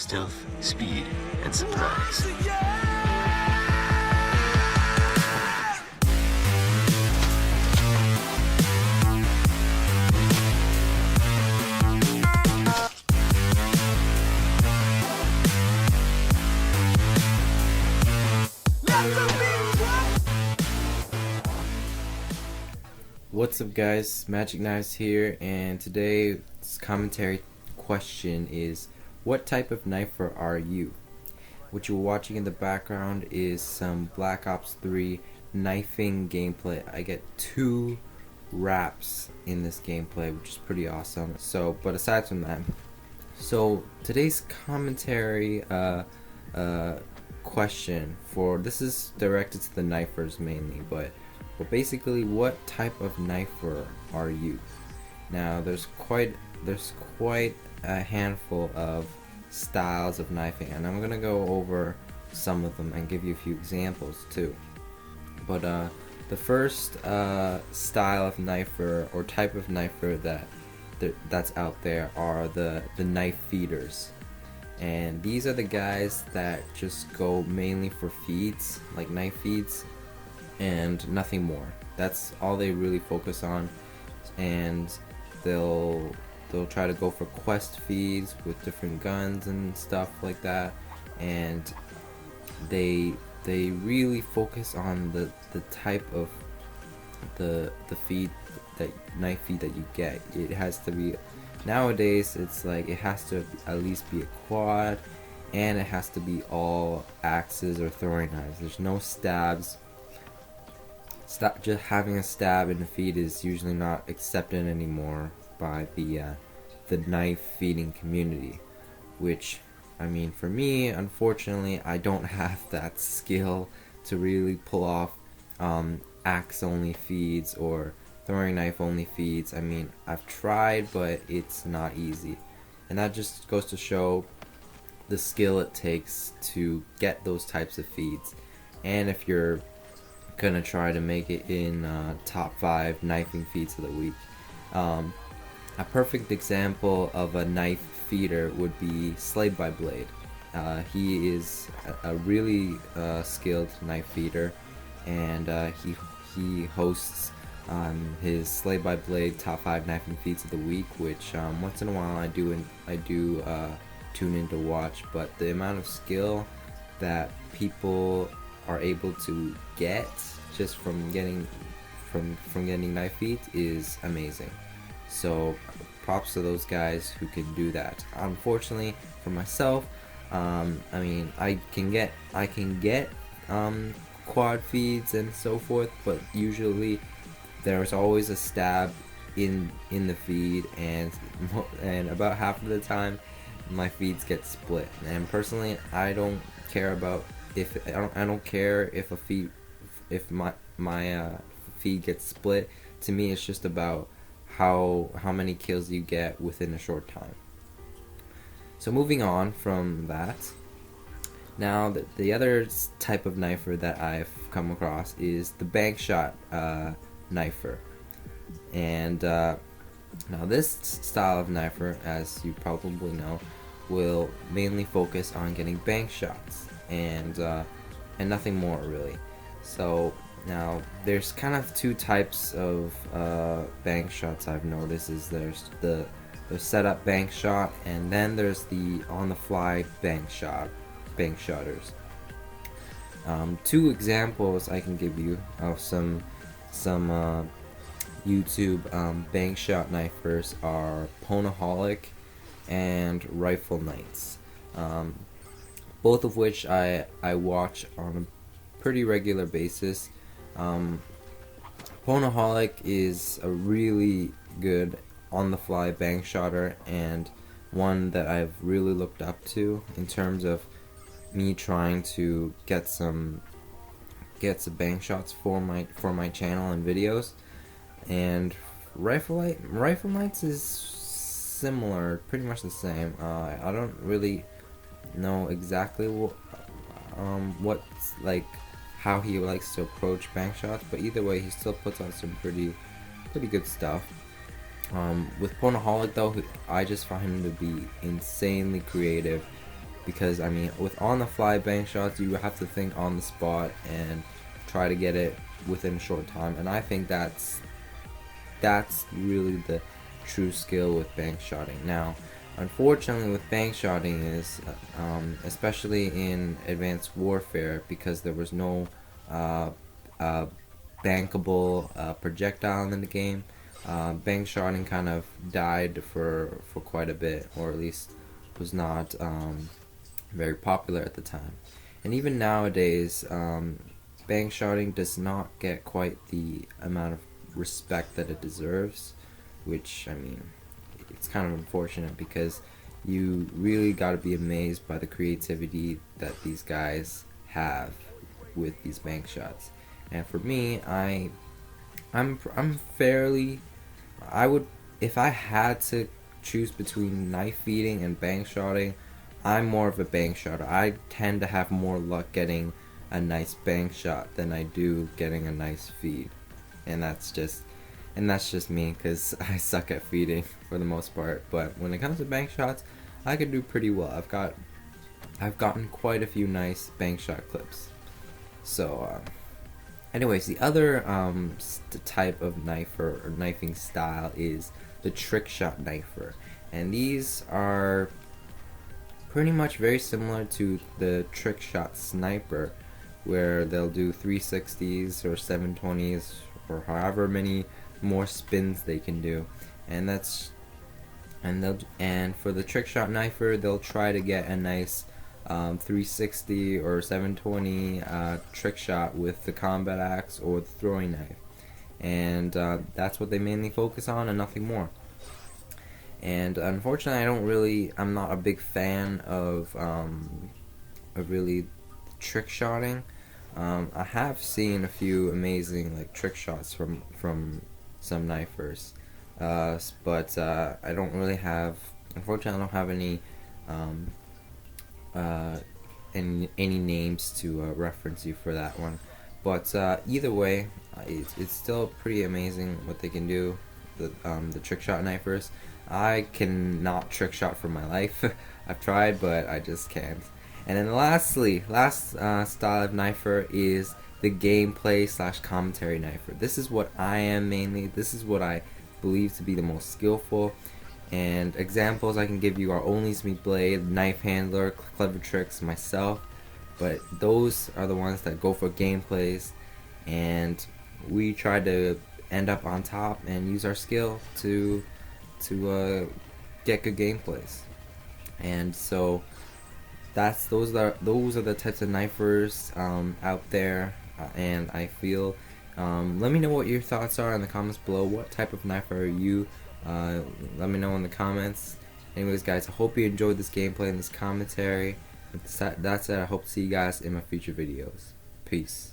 stealth, speed, and surprise. What's up guys, Magic Knives here, and today's commentary question is, what type of knifer are you? What you're watching in the background is some Black Ops 3 knifing gameplay. I get 2 R.A.P.S in this gameplay, which is pretty awesome. But aside from that, today's commentary question this is directed to the knifers mainly, but basically, what type of knifer are you? Now, there's quite a handful of styles of knifing, and I'm gonna go over some of them and give you a few examples too. But the first style of knifer or type of knifer that's out there are the knife feeders, and these are the guys that just go mainly for feeds, like knife feeds, and nothing more. That's all they really focus on, and they'll try to go for quest feeds with different guns and stuff like that, and they really focus on the type of the feed, that knife feed that you get. It has to be, nowadays it's like it has to at least be a quad, and it has to be all axes or throwing knives. There's no stabs. Just having a stab in the feed is usually not accepted anymore by the knife feeding community, which, I mean, for me, unfortunately, I don't have that skill to really pull off axe only feeds or throwing knife only feeds. I mean, I've tried, but it's not easy, and that just goes to show the skill it takes to get those types of feeds. And if you're gonna try to make it in top 5 knifing feeds of the week, a perfect example of a knife feeder would be Slayed by Blade. He is a really skilled knife feeder, and he hosts his Slayed by Blade top 5 knifing feeds of the week, which once in a while I do tune in to watch. But the amount of skill that people are able to get just from getting knife feeds is amazing. So props to those guys who can do that. Unfortunately for myself, I mean, I can get quad feeds and so forth, but usually there's always a stab in the feed, and about half of the time my feeds get split. And personally, I don't care about I don't care if my feed gets split. To me, it's just about how many kills you get within a short time. So moving on from that, now the other type of knifer that I've come across is the bank shot knifer. And now this style of knifer, as you probably know, will mainly focus on getting bank shots and nothing more really. So now there's kind of 2 types of bank shots I've noticed. Is there's the setup bank shot, and then there's the on the fly bank shotters. 2 examples I can give you of some YouTube bank shot knifers are Ponaholic and Rifle Knights, both of which I watch on a pretty regular basis. Ponaholic is a really good on the fly bank shotter, and one that I've really looked up to in terms of me trying to get some bank shots for my channel and videos. And Rifle Knights is similar, pretty much the same. I don't really know exactly what's like how he likes to approach bank shots, but either way, he still puts out some pretty good stuff. With Ponaholic though, I just find him to be insanely creative because I mean, with on the fly bank shots, you have to think on the spot and try to get it within a short time, and I think that's really the true skill with bank shotting. Now, unfortunately, with bank shotting is, especially in Advanced Warfare, because there was no uh, bankable projectile in the game, bank shotting kind of died for quite a bit, or at least was not very popular at the time. And even nowadays, bank shotting does not get quite the amount of respect that it deserves, which, I mean, it's kind of unfortunate, because you really got to be amazed by the creativity that these guys have with these bank shots. And for me, I'm fairly, I would, if I had to choose between knife feeding and bank shotting, I'm more of a bank shotter. I tend to have more luck getting a nice bank shot than I do getting a nice feed, and that's just me, because I suck at feeding for the most part. But when it comes to bank shots, I can do pretty well. I've gotten quite a few nice bank shot clips. So anyways, the other type of knifer or knifing style is the trick shot knifer, and these are pretty much very similar to the trick shot sniper, where they'll do 360s or 720s or however many more spins they can do, and for the trick shot knifer, they'll try to get a nice 360 or 720 trick shot with the combat axe or the throwing knife, and that's what they mainly focus on and nothing more. And unfortunately, I'm not a big fan of really trick shotting. I have seen a few amazing like trick shots from some knifers, but I don't really have. Unfortunately, I don't have any names to reference you for that one. But either way, it's still pretty amazing what they can do. The trick shot knifers. I cannot trick shot for my life. I've tried, but I just can't. And then last style of knifer is the gameplay / commentary knifer. This is what I am mainly. This is what I believe to be the most skillful. And examples I can give you are Only Meat Blade, Knife Handler, Clever Tricks, myself. But those are the ones that go for gameplays, and we try to end up on top and use our skill to get good gameplays. And so those are the types of knifers out there, and I feel let me know what your thoughts are in the comments below. What type of knifer are you? Let me know in the comments. Anyways, guys, I hope you enjoyed this gameplay and this commentary. That's it. I hope to see you guys in my future videos. Peace.